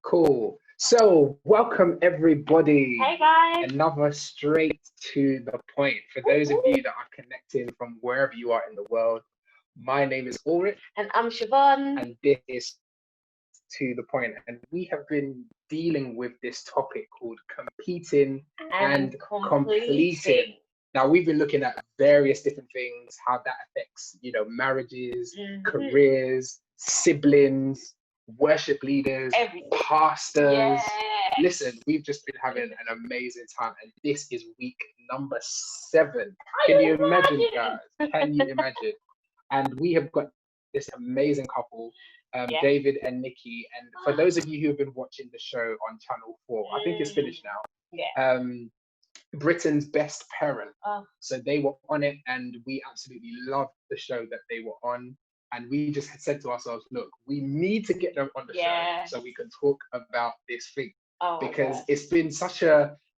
Cool. So, welcome everybody. Hey guys. Another straight to the point. For those of you that are connecting from wherever you are in the world, my name is Ulrich, And I'm Siobhan. and this is to the point. And we have been dealing with this topic called competing and completing. Now, we've been looking at various different things, how that affects, marriages, careers, siblings, worship leaders, pastors. Yeah. Listen, we've just been having an amazing time, and this is week number 7. Can you imagine, guys? Can you imagine? And we have got this amazing couple, David and Nicky. And for those of you who have been watching the show on Channel 4, I think it's finished now. Yeah. Britain's Best Parent. So they were on it, and we absolutely loved the show that they were on. And we just said to ourselves, look, we need to get them on the show so we can talk about this thing. Because it's been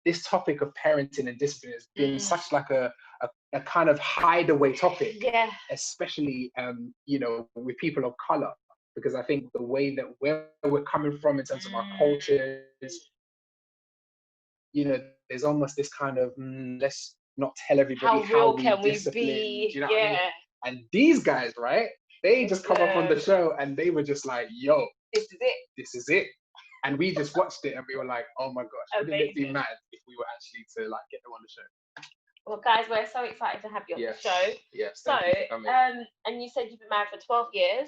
this topic of parenting and discipline has been such like a kind of hideaway topic, especially, with people of color. Because I think the way that where we're coming from in terms of our cultures, there's almost this kind of let's not tell everybody how we discipline. Be? Do you know what I mean? And these guys, right? They just come up on the show and they were just like, "Yo, this is it. This is it." And we just watched it and we were like, "Oh my gosh, wouldn't it be mad if we were actually to like get them on the show?" Well, guys, we're so excited to have you on the show. Yes. So, and you said you've been married for 12 years.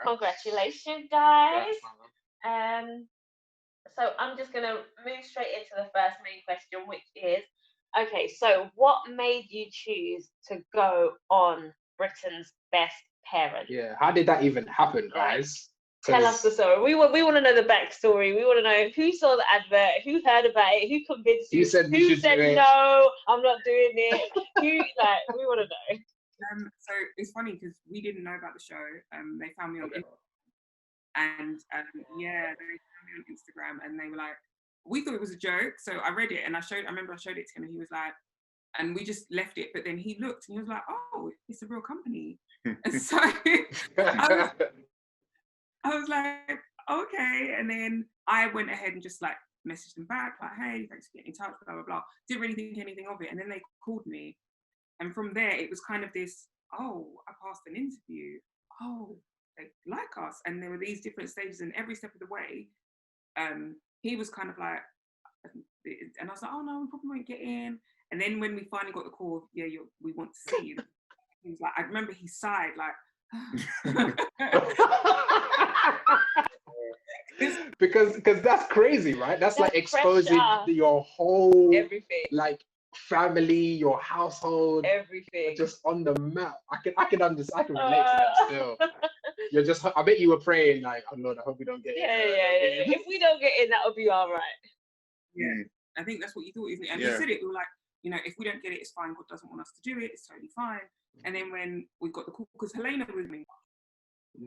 Congratulations, guys. So I'm just going to move straight into the first main question, which is, okay, so what made you choose to go on Britain's Best Parent? Yeah, how did that even happen, guys? Tell us the story. We want to know the backstory. We want to know who saw the advert, who heard about it, who convinced you, who said no, I'm not doing it. We want to know. So it's funny because we didn't know about the show. They found me on Instagram. And they found me on Instagram and they were like, we thought it was a joke. So I read it and I remember I showed it to him and he was like, and we just left it. But then he looked and he was like, oh, it's a real company. And so I was like, okay. And then I went ahead and just like messaged them back, like, hey, thanks for getting in touch, blah, blah, blah. Didn't really think anything of it. And then they called me. And from there, it was kind of this, oh, I passed an interview. Oh, they like us. And there were these different stages. And every step of the way, he was kind of like, and I was like, oh, no, we probably won't get in. And then when we finally got the call, we want to see you. He was like, I remember he sighed, like, because that's crazy, right? That's like exposing your whole everything, like family, your household, everything, just on the map. I can understand. I can relate to that still. You're just. I bet you were praying like, oh Lord, I hope we don't get in. Yeah. If we don't get in, that'll be all right. Yeah, I think that's what you thought, isn't it? And he said it. We were like, if we don't get it, it's fine. God doesn't want us to do it. It's totally fine. And then when we got the call, because Helena was with me.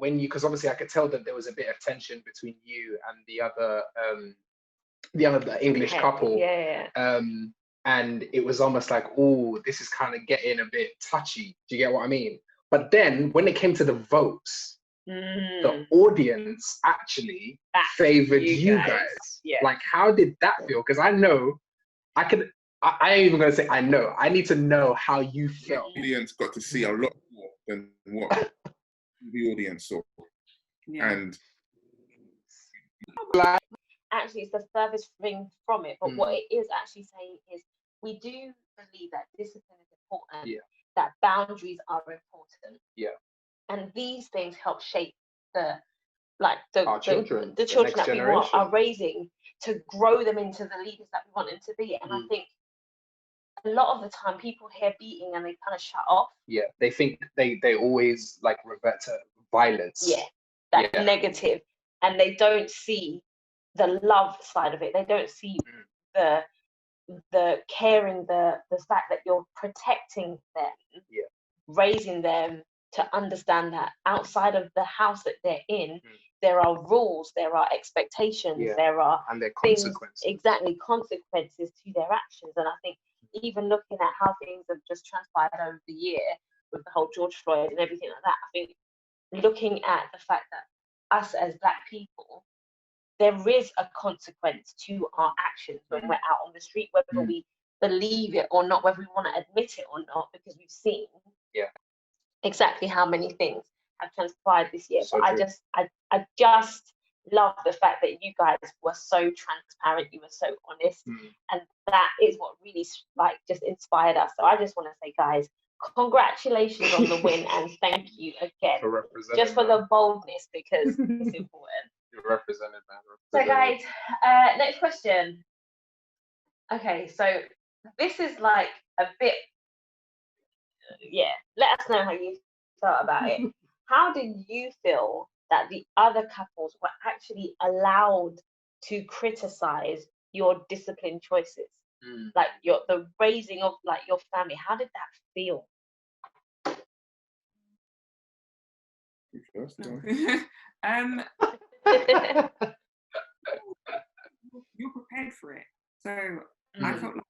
Because obviously I could tell that there was a bit of tension between you and the other English couple. And it was almost like, oh, this is kind of getting a bit touchy. Do you get what I mean? But then when it came to the votes, the audience actually favored you guys. Yeah. Like, how did that feel? Because I know, I ain't even gonna say I know. I need to know how you felt. The audience got to see a lot more than what the audience saw. And actually, it's the furthest thing from it. But what it is actually saying is, we do believe that discipline is important. That boundaries are important. And these things help shape the children that we are raising, to grow them into the leaders that we want them to be. And I think a lot of the time people hear beating and they kind of shut off. They think they always like revert to violence. Negative. And they don't see the love side of it. They don't see the caring, the fact that you're protecting them, raising them to understand that outside of the house that they're in, there are rules, there are expectations, there are consequences. Consequences to their actions. And I think even looking at how things have just transpired over the year with the whole George Floyd and everything like that, I think looking at the fact that us as Black people there is a consequence to our actions when we're out on the street, whether we believe it or not, whether we want to admit it or not, because we've seen exactly how many things have transpired this year. So but I just love the fact that you guys were so transparent, you were so honest, and that is what really like just inspired us. So I just want to say, guys, congratulations on the win, and thank you again just for the boldness, because it's important. You're represented, man. So guys, next question. Okay, so this is like a bit, let us know how you felt about it. How did you feel that the other couples were actually allowed to criticize your discipline choices? Like the raising of like your family, how did that feel? You're prepared for it, so I felt like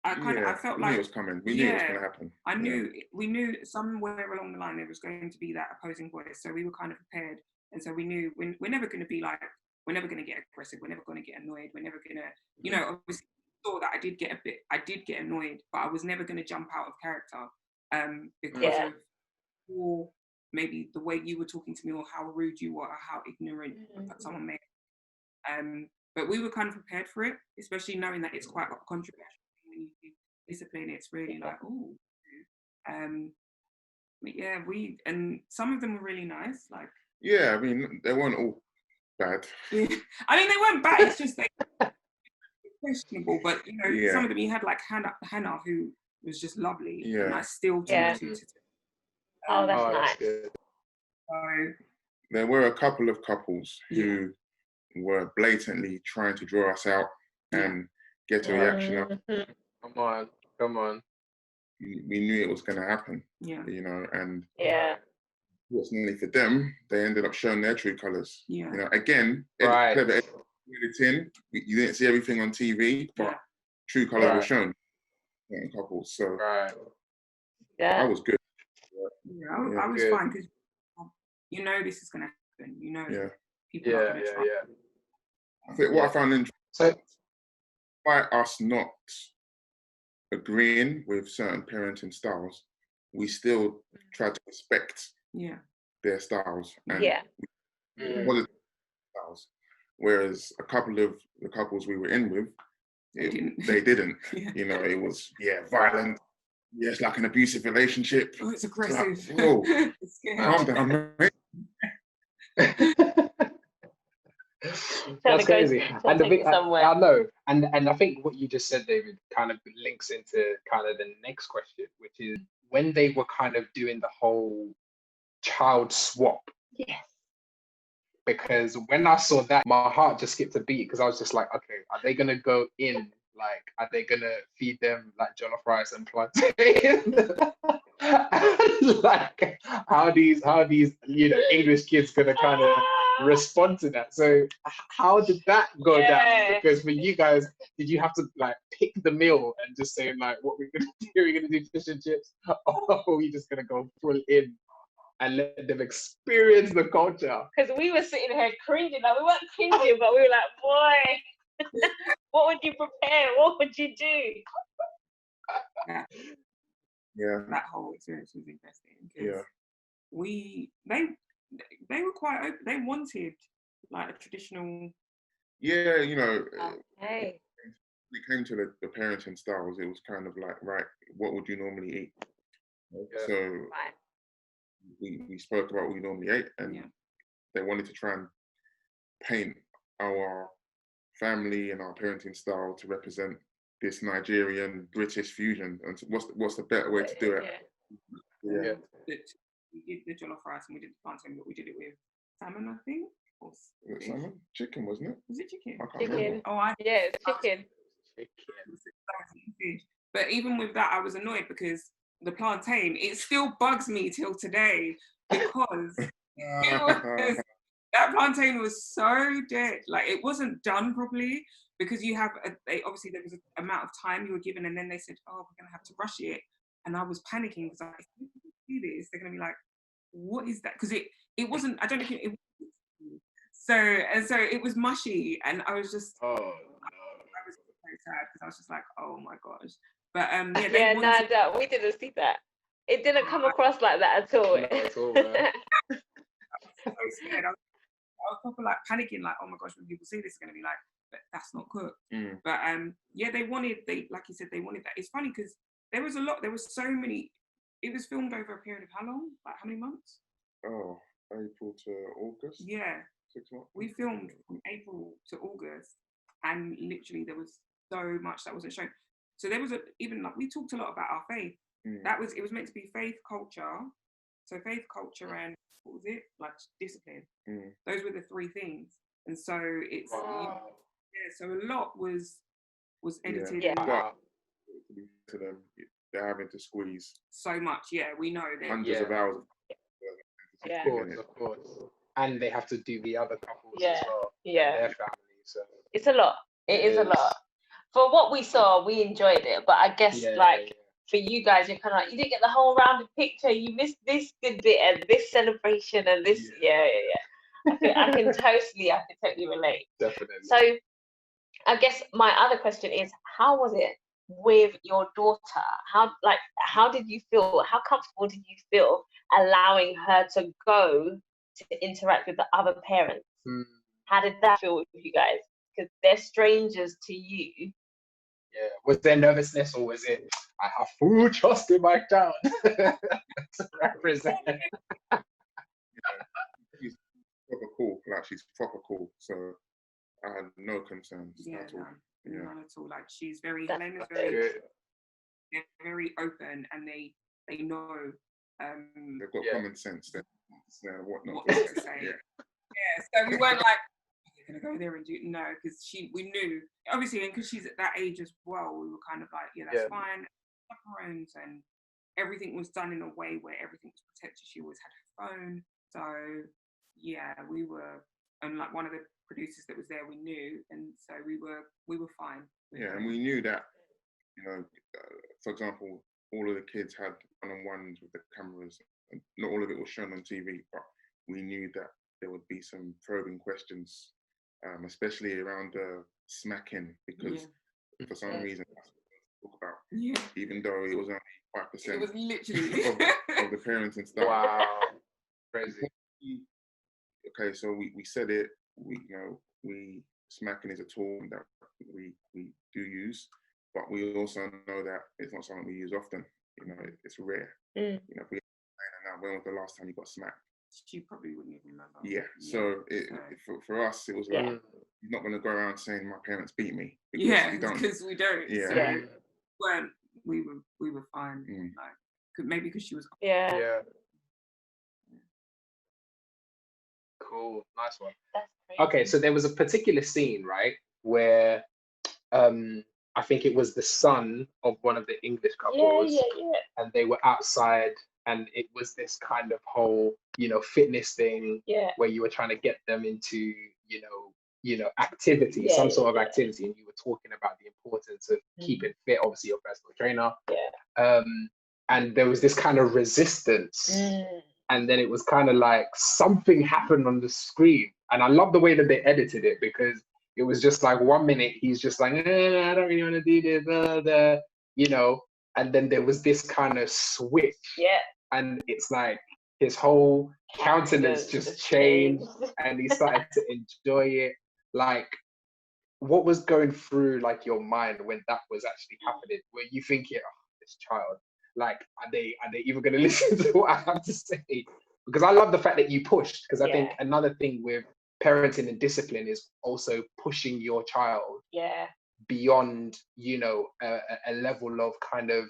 I felt like it was coming. We knew it was going to happen. We knew somewhere along the line there was going to be that opposing voice, so we were kind of prepared, and so we knew we're never going to be like, we're never going to get aggressive, we're never going to get annoyed, we're never going to, obviously thought that I did get annoyed, but I was never going to jump out of character because of or maybe the way you were talking to me, or how rude you were, or how ignorant someone made. But we were kind of prepared for it, especially knowing that it's quite controversial. When you do discipline, it's really like, oh. But and some of them were really nice. Like, I mean, they weren't all bad. I mean, they weren't bad. It's just questionable. But some of them, you had like Hannah, who was just lovely, and I still talk to. Oh, that's nice. Good. So, there were a couple of couples who were blatantly trying to draw us out and get a reaction up. Come on. We knew it was going to happen, and fortunately for them, they ended up showing their true colours. Again, clever editing. You didn't see everything on TV, but true colours were shown in couples. So I was good. I was fine, because this is going to happen. People are going to try. I think what I found interesting, despite us not agreeing with certain parenting styles, we still try to respect their styles and positive styles. Whereas a couple of the couples we were in with, they didn't. It was violent. It's like an abusive relationship. Oh, it's aggressive. Like, whoa, calm down, mate. That's crazy. And I know, and I think what you just said, David, kind of links into kind of the next question, which is when they were kind of doing the whole child swap. Yes. Because when I saw that, my heart just skipped a beat, because I was just like, okay, are they gonna go in? Like, are they gonna feed them like jollof rice and plantain? Like, how these English kids gonna kind of respond to that? So how did that go down? Because for you guys, did you have to like pick the meal and just say like, what we're gonna do? We're gonna do fish and chips, or are we just gonna go full in and let them experience the culture? Because we were sitting here cringing, like we weren't cringing, but we were like, boy. What would you prepare? What would you do? That whole experience was interesting. They were quite open. They wanted like a traditional. Okay. We came to the parenting styles. It was kind of like, right, what would you normally eat? So we spoke about what we normally ate, and they wanted to try and paint our family and our parenting style to represent this Nigerian British fusion. And what's the better way to do it? We did the jollof rice and we did the plantain, but we did it with salmon, I think. Or salmon? Chicken, wasn't it? Was it chicken? I can't remember. It's chicken. But even with that, I was annoyed because the plantain, it still bugs me till today, because that plantain was so dead. Like, it wasn't done properly, because you have obviously there was an amount of time you were given, and then they said, oh, we're gonna have to rush it, and I was panicking because I if you do this, they're gonna be like, what is that? Because it wasn't, I don't know if it So it was mushy, and I was just oh no. I was so sad because I was just like, oh my gosh. But yeah, no, we didn't see that. It didn't come across like that at all. Not at all, man. I was so scared. I was proper like panicking, like, oh my gosh, when people see this, it's gonna be like, but that's not cooked. But yeah, like you said, they wanted that. It's funny because there was so many. It was filmed over a period of how long? Like how many months? Oh, April to August. Yeah, 6 months. we filmed from April to August, and literally there was so much that wasn't shown. So there was even like we talked a lot about our faith. It was meant to be faith, culture. So faith, culture, and what was it? Like discipline. Those were the three things. And so it's so a lot was edited. Yeah. But to them, they're having to squeeze so much. Yeah, we know that. Hundreds of hours. Of course. And they have to do the other couples as well. Yeah. And their families. So it's a lot. It is a lot. For what we saw, we enjoyed it. But I guess for you guys, you're kind of like, you didn't get the whole rounded picture. You missed this good bit and this celebration and this. I can totally relate. Definitely. So I guess my other question is, how was it with your daughter? How did you feel? How comfortable did you feel allowing her to go to interact with the other parents? How did that feel with you guys? Because they're strangers to you. Yeah. Was there nervousness, or was it, I have full trust in my child to represent? She's proper cool. Like she's proper cool. So I had no concerns at all. None at all. Like she's very, Helena's they're very open, and they know. They've got common sense. What not to say. So we weren't like, gonna go there and do because we knew obviously, and because she's at that age as well, we were kind of like, that's fine. Chaperones, and everything was done in a way where everything was protected. She always had her phone, so we were, and like one of the producers that was there, we knew, and so we were fine. And we knew that, for example, all of the kids had one-on-ones with the cameras, and not all of it was shown on TV, but we knew that there would be some probing questions. Especially around the smacking, because for some reason that's what we talk about. Even though it was only 5%. It was literally of the parents and stuff. Wow, crazy. Okay, so we said it. We smacking is a tool that we do use, but we also know that it's not something we use often. It's rare. If we now, when was the last time you got smacked? She probably wouldn't even remember. So for us, it was like, you're not going to go around saying my parents beat me. Because we don't. So we were fine. Like, maybe because she was. Cool, nice one. That's crazy. Okay, so there was a particular scene, right, where I think it was the son of one of the English couples, and they were outside. And it was this kind of whole, fitness thing where you were trying to get them into, activity, some sort of activity. And you were talking about the importance of keeping fit, obviously your personal trainer. And there was this kind of resistance. And then it was kind of like something happened on the screen. And I love the way that they edited it, because it was just like 1 minute, he's just like, I don't really want to do this, and then there was this kind of switch. And it's like his whole countenance just changed, and he started to enjoy it. Like, what was going through like your mind when that was actually happening? Were you thinking, this child, like, are they even going to listen to what I have to say? Because I love the fact that you pushed, because I think another thing with parenting and discipline is also pushing your child beyond, a level of kind of,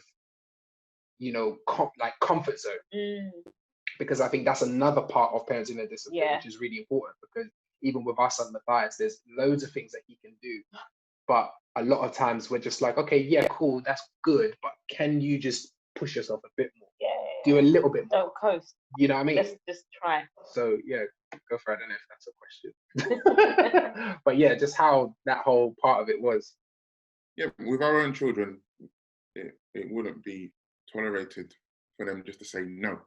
like comfort zone. Because I think that's another part of parenting and discipline, which is really important, because even with our son Matthias, there's loads of things that he can do, but a lot of times we're just like, okay, cool, that's good, but can you just push yourself a bit more, do a little bit more, don't coast, you know what I mean? Let's just try. So go for it. I don't know if that's a question. But just how that whole part of it was. With our own children, it wouldn't be tolerated for them just to say, no,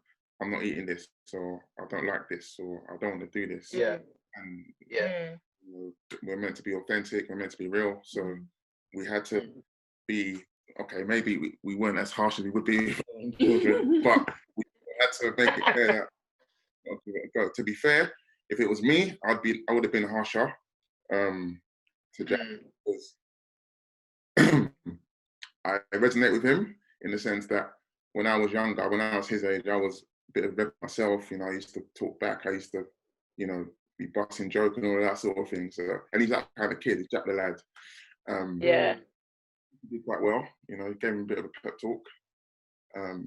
I'm not eating this, or I don't like this, or I don't want to do this. and yeah, you know, we're meant to be authentic, we're meant to be real, so we had to be, okay, maybe we weren't as harsh as we would be with children, but we had to make it clear that, okay, to be fair, if it was me, I would have been harsher to Jack, because I resonate with him in the sense that when I was younger, when I was his age, I was a bit of rebel myself. You know, I used to talk back. I used to, you know, be busting, joking, all of that sort of thing. So, and he's that kind of kid. He's Jack the lad. He did quite well. You know, he gave him a bit of a pep talk.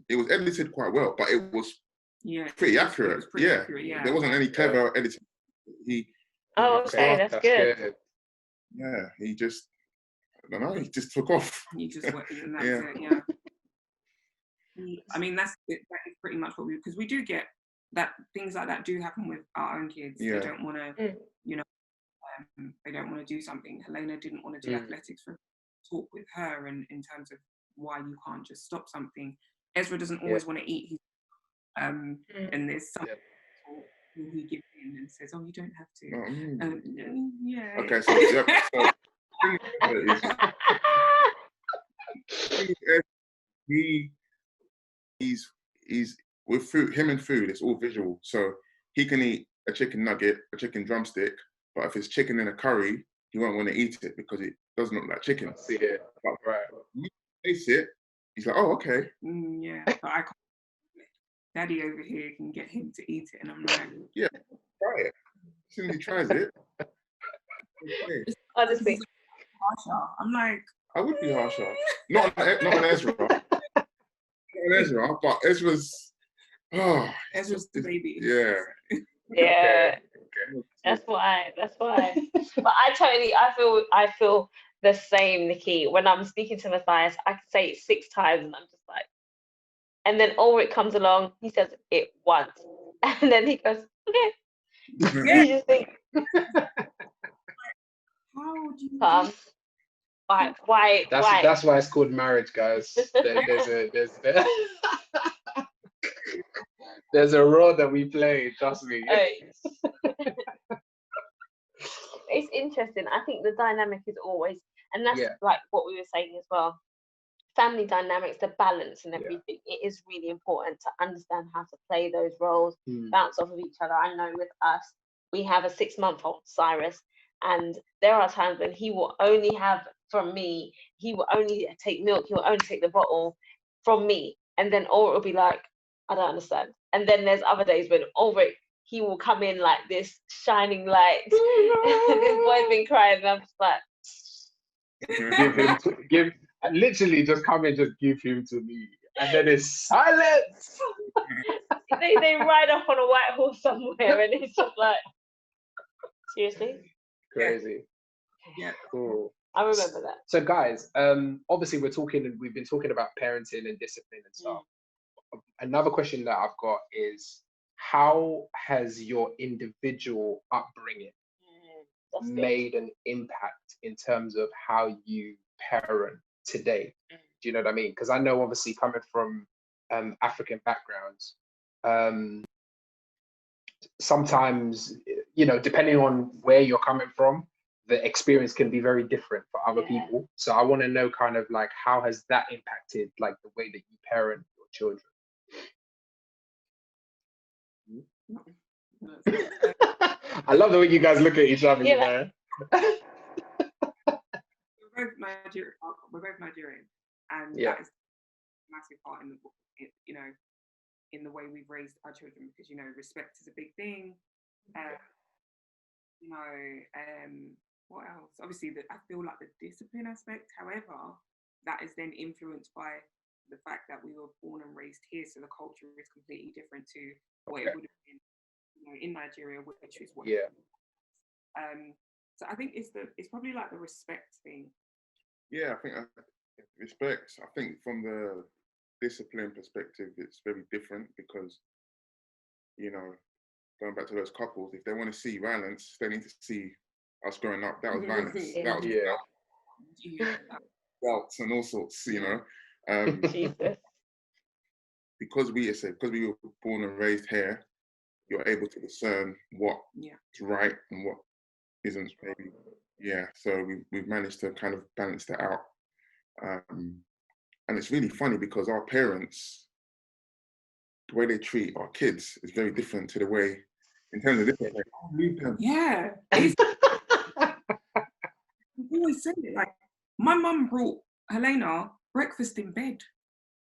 It was edited quite well, but it was pretty accurate. Accurate, yeah. There wasn't any clever editing. Okay, that's good. Yeah, he just, I don't know, he just took off. He just went, and that's it, yeah. I mean, that is pretty much what because we do get that, things like that do happen with our own kids. They don't want to, you know, they don't want to do something. Helena didn't want to do athletics for talk with her, and in terms of why you can't just stop something. Ezra doesn't always want to eat his, and there's some he gives in and says, "Oh, you don't have to." Yeah. Okay, so he's with food. Him and food, it's all visual. So he can eat a chicken nugget, a chicken drumstick, but if it's chicken in a curry, he won't want to eat it because it doesn't look like chicken. I see it. But you taste it, he's like, "Oh, okay." Yeah, but I can't. Daddy over here can get him to eat it, and I'm like, yeah, try it. As soon as he tries it, honestly, harsher. I'm like, I would be harsher. Not on Ezra. Not on Ezra, but Ezra's Ezra's the baby. Yeah. Yeah. Okay. That's why. But I feel the same, Nikki. When I'm speaking to Matthias, I can say it 6 times, and I'm just like, and then Ulrich comes along, he says it once, and then he goes, okay. You just think, how do you? Why? That's why it's called marriage, guys. There's a role that we play. Trust me. It's interesting. I think the dynamic is always, and that's like what we were saying as well. Family dynamics, the balance and everything. It is really important to understand how to play those roles, bounce off of each other. I know with us, we have a 6-month-old Cyrus, and there are times when he will only have from me. He will only take milk. He will only take the bottle from me, and then Ulrich will be like, I don't understand. And then there's other days when Ulrich, he will come in like this shining light. This boy's been crying, and I'm just like, literally just come and just give him to me, and then it's silence. they ride off on a white horse somewhere, and it's just like, seriously, crazy. Yeah, cool. I remember that. So guys, obviously we've been talking about parenting and discipline and stuff. Another question that I've got is, how has your individual upbringing made an impact in terms of how you parent today? Do you know what I mean? Because I know, obviously, coming from African backgrounds, sometimes, you know, depending on where you're coming from, the experience can be very different for other people. So I want to know kind of like, how has that impacted like the way that you parent your children? I love the way you guys look at each other. We're both Nigerian, and that is a massive part in the, you know, in the way we've raised our children, because, you know, respect is a big thing. You know, what else? Obviously, I feel like the discipline aspect. However, that is then influenced by the fact that we were born and raised here, so the culture is completely different to what it would have been, you know, in Nigeria, which is what. So I think it's probably like the respect thing. Yeah, I think respect. I think from the discipline perspective, it's very different because, you know, going back to those couples, if they want to see violence, they need to see us growing up. That was violence. That was belts and all sorts, you know. Because we were born and raised here, you're able to discern what's right and what isn't, maybe. Yeah, so we've managed to kind of balance that out. And it's really funny because our parents, the way they treat our kids is very different to the way, in terms of different. Yeah. I always say it, like, my mum brought Helena breakfast in bed.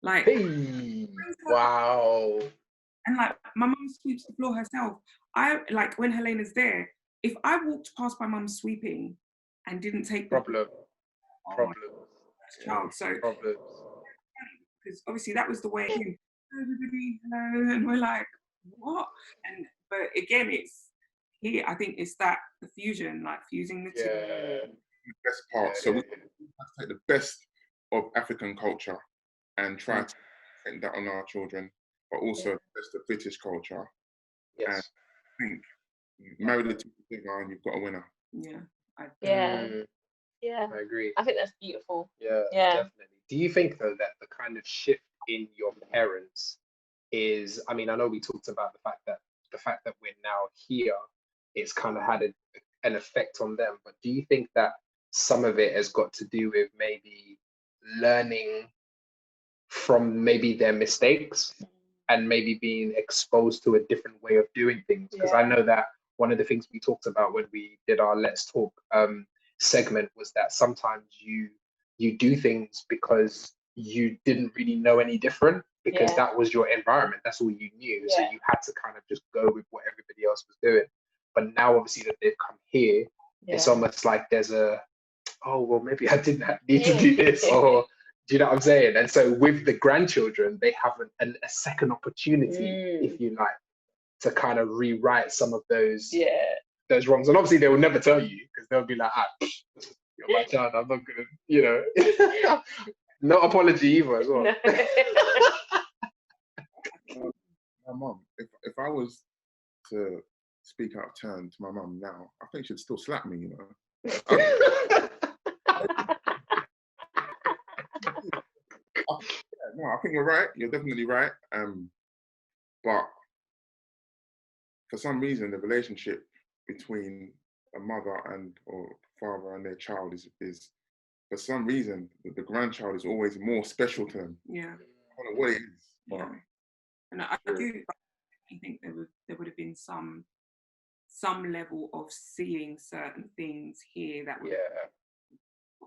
Like, hey, wow. And like, my mum sweeps the floor herself. I, like, when Helena's there, if I walked past my mum sweeping and didn't take the problem. So because obviously that was the way everybody, hello, and we're like, what? And but again, it's here. I think it's that the fusion, like fusing the two. The best part. So we have to take the best of African culture and try to take that on our children, but also the best of British culture. And I think marry the two together and you've got a winner. I agree. I think that's beautiful. Yeah, definitely. Do you think though that the kind of shift in your parents is, I mean, I know we talked about the fact that we're now here, it's kind of had an effect on them, but do you think that some of it has got to do with maybe learning from maybe their mistakes and maybe being exposed to a different way of doing things? Because I know that one of the things we talked about when we did our Let's Talk segment was that sometimes you do things because you didn't really know any different, because that was your environment, that's all you knew, so you had to kind of just go with what everybody else was doing. But now obviously that they've come here, it's almost like there's well, maybe I didn't need to do this, or do you know what I'm saying? And so with the grandchildren, they have a second opportunity, if you like, to kind of rewrite some of those wrongs. And obviously they will never tell you, because they'll be like, you're my child, I'm not gonna, you know. No apology either as well. My mum, if I was to speak out of turn to my mum now, I think she'd still slap me, you know. No, I think you're right. You're definitely right. But for some reason, the relationship between a mother or father and their child is for some reason the grandchild is always more special to them. Yeah. I don't know what it is. Yeah. And I think there would have been some level of seeing certain things here that would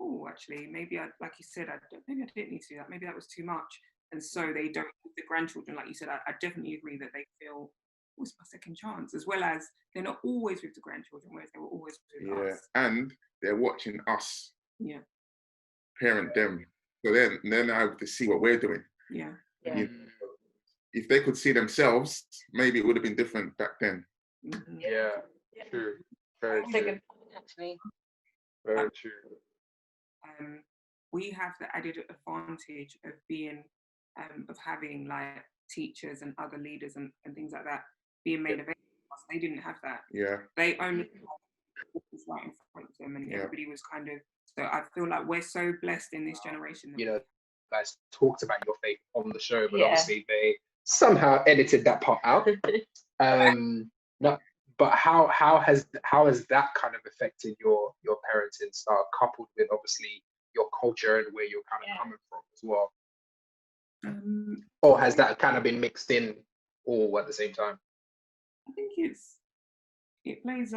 oh, actually, maybe like you said, maybe I didn't need to do that. Maybe that was too much. And so they don't, with the grandchildren, like you said, I definitely agree that they feel, oh, it's my second chance, as well as they're not always with the grandchildren, whereas they were always with us. And they're watching us parent them. So then they're now able to see what we're doing. Yeah. You know, if they could see themselves, maybe it would have been different back then. Yeah. True. Very true. Actually. Very true. We have the added advantage of being, of having like teachers and other leaders and things like that being made available to us. They didn't have that. Yeah. They only was right in front of them, and everybody was kind of. So I feel like we're so blessed in this generation. You know, guys talked about your faith on the show, but obviously they somehow edited that part out. No, but how has that kind of affected your parenting style, coupled with obviously your culture and where you're kind of coming from as well? Or has that kind of been mixed in all at the same time? I think it plays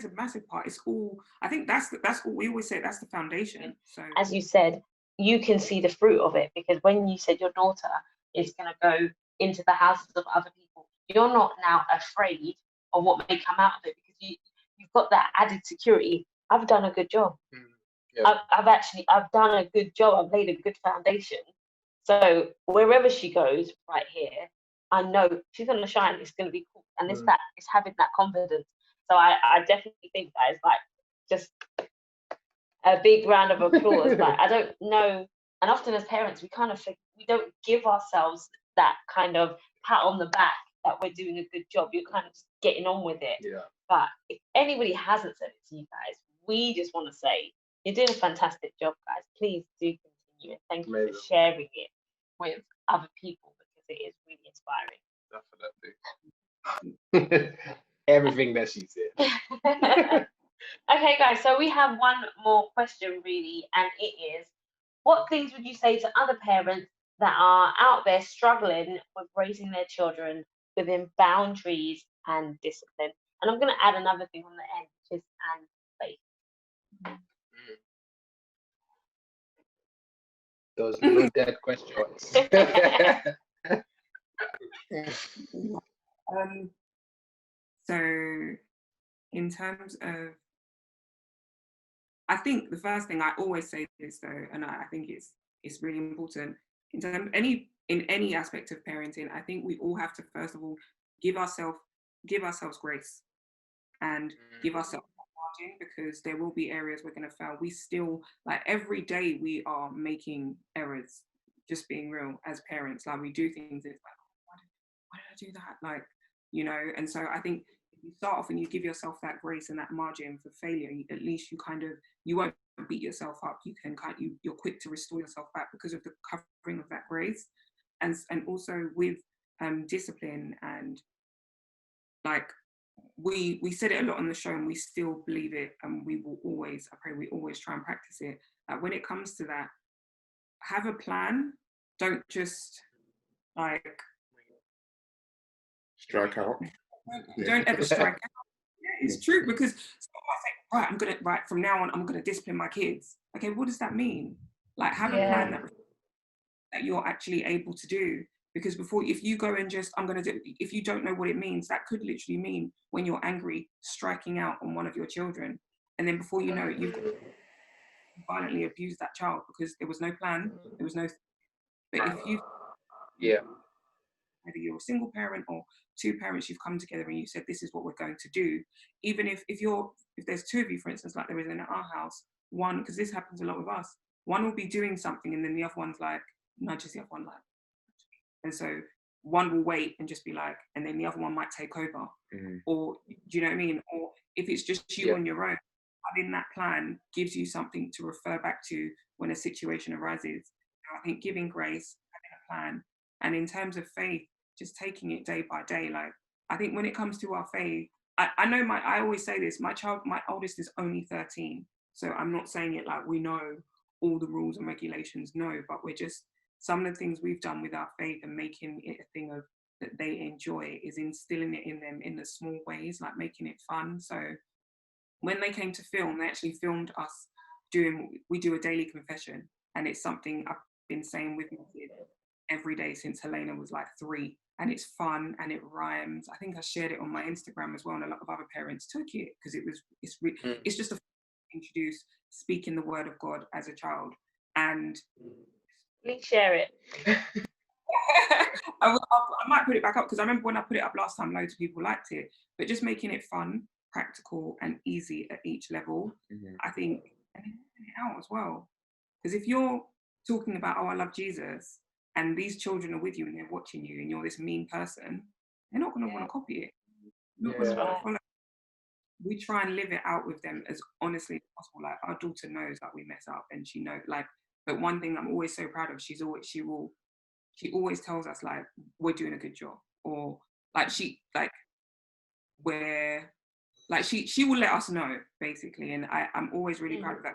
a massive part. It's all, I think that's all we always say, that's the foundation. So as you said, you can see the fruit of it, because when you said your daughter is going to go into the houses of other people, you're not now afraid of what may come out of it, because you've got that added security. I've done a good job. I've done a good job. I've laid a good foundation. So wherever she goes, right here, I know she's going to shine. It's going to be cool. And it's having that confidence. So I definitely think that is like just a big round of applause. Like, I don't know. And often as parents, we kind of we don't give ourselves that kind of pat on the back that we're doing a good job. You're kind of just getting on with it. Yeah. But if anybody hasn't said it to you guys, we just want to say, you're doing a fantastic job, guys. Please do continue. And thank you for sharing it with other people, because it is really inspiring. Definitely. Everything that she said. Okay, guys, so we have one more question, really, and it is, what things would you say to other parents that are out there struggling with raising their children within boundaries and discipline? And I'm going to add another thing on the end, which is and faith. Those little dead questions. So in terms of, I think the first thing I always say this though, and I think it's really important in terms in any aspect of parenting. I think we all have to first of all give ourselves grace and give ourselves margin, because there will be areas we're going to fail. We still, like, every day we are making errors, just being real as parents. Like, we do things, it's like, why did I do that? Like, you know, and so I think if you start off and you give yourself that grace and that margin for failure, at least you won't beat yourself up. You can you're quick to restore yourself back because of the covering of that grace. And also with discipline, and like, we said it a lot on the show, and we still believe it, and we will always, I pray we always try and practice it. Like, when it comes to that, have a plan. Don't just like strike out. Don't ever strike out. Yeah, it's true, because I think, right, from now on I'm gonna discipline my kids. Okay, what does that mean? Like, have a plan that you're actually able to do. Because if you go and just, if you don't know what it means, that could literally mean, when you're angry, striking out on one of your children. And then before you know it, you've violently abused that child because there was no plan, there was no. But if you, whether you're a single parent or two parents, you've come together and you said, this is what we're going to do. Even if there's two of you, for instance, like there is in our house, one, because this happens a lot with us, one will be doing something and then the other one's like, nudges the other one, like, and so one will wait and just be like, and then the other one might take over. Or, do you know what I mean? Or if it's just you on your own, having that plan gives you something to refer back to when a situation arises. I think giving grace, having a plan, and in terms of faith, just taking it day by day. Like, I think when it comes to our faith, I know I always say this, my oldest is only 13. So I'm not saying it like we know all the rules and regulations, no, but we're just, some of the things we've done with our faith and making it a thing of that they enjoy is instilling it in them in the small ways, like making it fun. So when they came to film, they actually filmed us we do a daily confession, and it's something I've been saying with my kids every day since Helena was like 3, and it's fun and it rhymes. I think I shared it on my Instagram as well, and a lot of other parents took it because it's just a introduce speaking the word of God as a child. And please share it. I might put it back up, because I remember when I put it up last time, loads of people liked it. But just making it fun, practical, and easy at each level, I think, and then putting it out as well. Because if you're talking about, oh, I love Jesus, and these children are with you and they're watching you, and you're this mean person, they're not going to want to copy it. Not going to want to follow. We try and live it out with them as honestly as possible. Like, our daughter knows that we mess up, and she knows, like, but one thing I'm always so proud of, she always tells us, like, we're doing a good job, or like she will let us know, basically. And I'm always really proud of that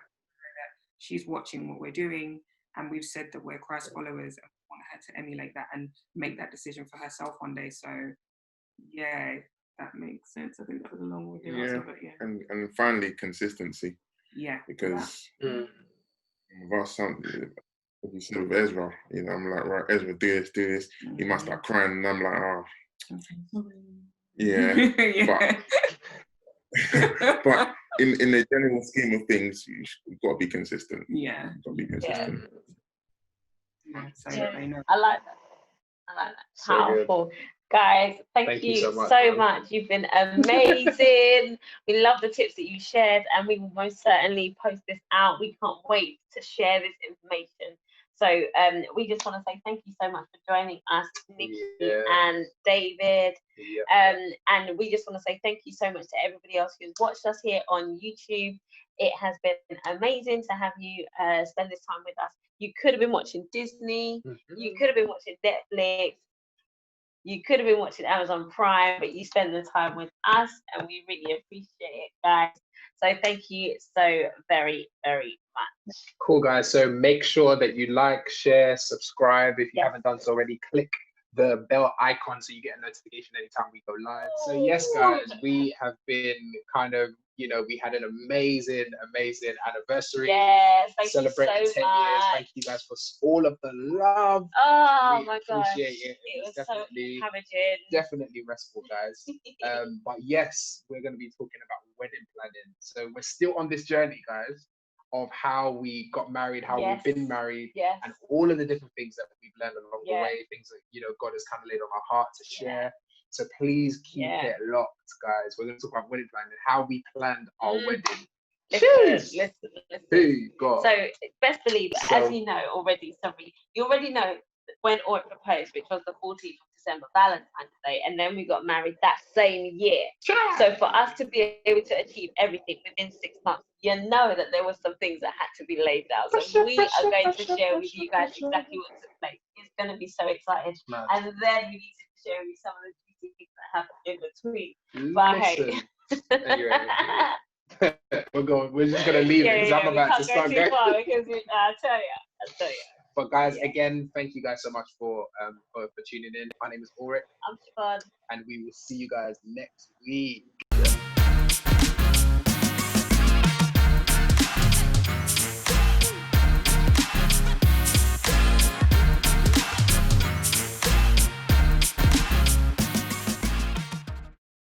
she's watching what we're doing, and we've said that we're Christ followers and we want her to emulate that and make that decision for herself one day. So yeah, that makes sense. I think that was a long way to answer, but yeah. And finally, consistency. Yeah. Because with us, as you said with Ezra, you know, I'm like, right, Ezra, do this. He might start crying, and I'm like, oh. Yeah. But in the general scheme of things, you've got to be consistent. Yeah. You've got to be consistent. I like that. Powerful. Guys, thank you so much. You've been amazing. We love the tips that you shared, and we will most certainly post this out. We can't wait to share this information. So we just want to say thank you so much for joining us, Nicky and David. And we just want to say thank you so much to everybody else who's watched us here on YouTube. It has been amazing to have you spend this time with us. You could have been watching Disney. You could have been watching Netflix. You could have been watching Amazon Prime, but you spend the time with us, and we really appreciate it, guys. So thank you so very, very much. Cool, guys. So make sure that you like, share, subscribe. If you haven't done so already, click the bell icon so you get a notification anytime we go live. So yes, guys, we have been kind of, you know, we had an amazing anniversary. Yes, thank celebrating you so 10 much. years. Thank you guys for all of the love. Oh we my gosh, appreciate it. It was definitely, so encouraging. Definitely restful, guys. But yes, we're going to be talking about wedding planning. So we're still on this journey, guys, of how we got married, how we've been married, and all of the different things that we've learned along the way, things that, you know, God has kind of laid on our heart to share. So please keep it locked, guys. We're going to talk about wedding planning, how we planned our wedding. Listen. Hey, God. So best believe, as you know already, you already know when Ort proposed, which was the 14th of December, Valentine's Day, and then we got married that same year. So for us to be able to achieve everything within 6 months, you know that there were some things that had to be laid out. So we are going to share with you guys exactly what took place. It's going to be so exciting. And then we need to share with you some of the juicy things that happened in between. But hey. We're just gonna leave it because I'm about to start going. I'll tell you. But guys, again, thank you guys so much for tuning in. My name is Ulrich. I'm Siobhan. And we will see you guys next week.